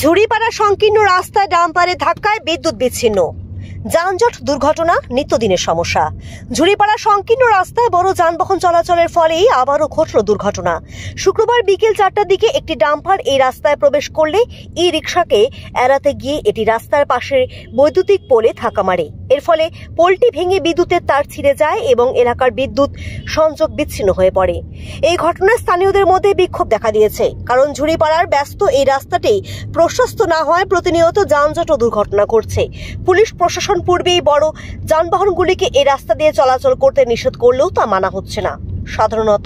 ঝুড়িপাড়া সংকীর্ণ রাস্তায় ডাম্পারের ধাক্কায় বিদ্যুৎ বিচ্ছিন্ন, যানজট দুর্ঘটনা নিত্যদিনের সমস্যা। ঝুড়িপাড়া সংকীর্ণ রাস্তায় বড় যানবাহন চলাচলের ফলেই আবারও ঘটল দুর্ঘটনা। শুক্রবার বিকেল 4টার দিকে একটি ডাম্পার এই রাস্তায় প্রবেশ করলে ই রিকশাকে এড়াতে গিয়ে এটি রাস্তার পাশে বৈদ্যুতিক পোলে ধাক্কা মারে। এর ফলে পোলটি ভেঙে বিদ্যুতের তার ছিঁড়ে যায় এবং এলাকার বিদ্যুৎ সংযোগ বিচ্ছিন্ন হয়ে পড়ে। এই ঘটনায় স্থানীয়দের মধ্যে বিক্ষোভ দেখা দিয়েছে, কারণ ঝুড়িপাড়ার ব্যস্ত এই রাস্তাটি প্রশস্ত না হওয়ায় প্রতিনিয়ত যানজট ও দুর্ঘটনা ঘটছে। পুলিশ প্রশাসন পূর্বেই বড় যানবাহনগুলিকে এই রাস্তা দিয়ে চলাচল করতে নিষেধ করলেও তা মানা হচ্ছে না। সাধারণত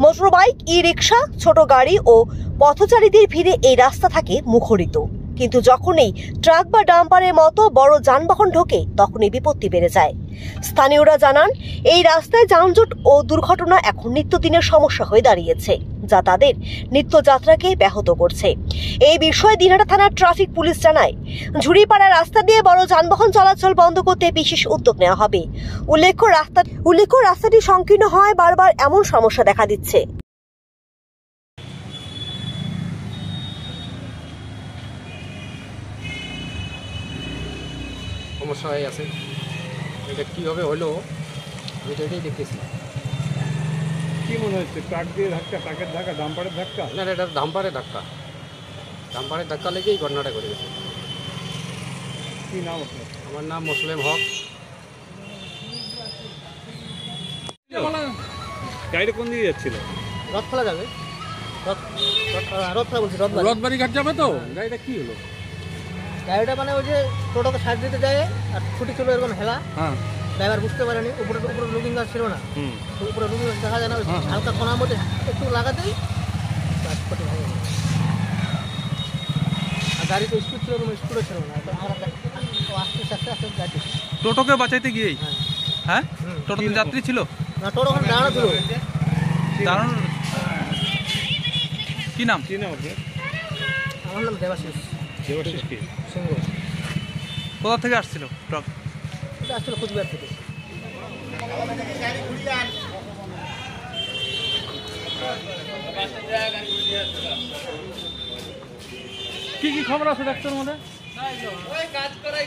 মোটরবাইক, ই রিকশা, ছোট গাড়ি ও পথচারীদের ভিড়ে এই রাস্তা থাকে মুখরিত, কিন্তু যখনই ট্রাক বা ডাম্পারের মতো বড় যানবাহন ঢোকে তখনই বিপত্তি বেড়ে যায়। স্থানীয়রা জানান, এই রাস্তায় যানজট ও দুর্ঘটনা এখন নিত্যদিনের সমস্যা হয়ে দাঁড়িয়েছে, যা তাদের নিত্যযাত্রাকে ব্যাহত করছে। এই বিষয়ে দিনহাটা থানার ট্রাফিক পুলিশ জানায়, ঝুড়িপাড়া রাস্তা দিয়ে বড় যানবাহন চলাচল বন্ধ করতে বিশেষ উদ্যোগ নেওয়া হবে। উল্লেখ্য রাস্তাটি সংকীর্ণ হওয়ায় বারবার এমন সমস্যা দেখা দিচ্ছে। সমস্যা হয়ে আছে, এটা কীভাবে হলো এটাই দেখতেছি। কি মনে হচ্ছে? ট্রাক দিয়ে ধাক্কা, ট্রাকের ধাক্কা, ডাম্পারের ধাক্কা? না, এটা ডাম্পারের ধাক্কা লেগেই ঘটনাটা ঘটে গেছে। কি নাম আপনার? আমার নাম মুসলিম হক। গাড়িটা কোন দিকে যাচ্ছিল? রথখোলা যাবে, রথখোলা বলছি, রথবাড়ি ঘাট যাবে তো। গাড়িটা কি হলো? গাড়িটা মানে ওই যে টোটোকে সাইড দিতে যায় আর ছুটি ছিল এরকম হেলা। হ্যাঁ, ড্রাইভার বুঝতে পারেনি, উপরে লুকিং গাছ ছিল না, উপরে লুকিং গাছ দেখা যায় না, হালকা কোনার মধ্যে একটু লাগাতেই ক্ষতি ভালো। আর গাড়ি তো স্পিড ছিল, স্পিডও ছিল না, আমরা আস্তে আস্তে গাড়ি টোটোকে বাঁচাইতে গিয়েই। হ্যাঁ, টোটোতে যাত্রী ছিল না, টোটো ওখানে দাঁড়ানো ছিল। দারুণ। কি নাম? কি নাম আপনার? আমার নাম দেবাশিস। দেবাশিস কি? সিংহ। কোথা থেকে আসছিল ট্রাক? এটা আসছিল কুচবিহার থেকে। কি কি খবর আছে ডাক্তার মধ্যে? কাজ করা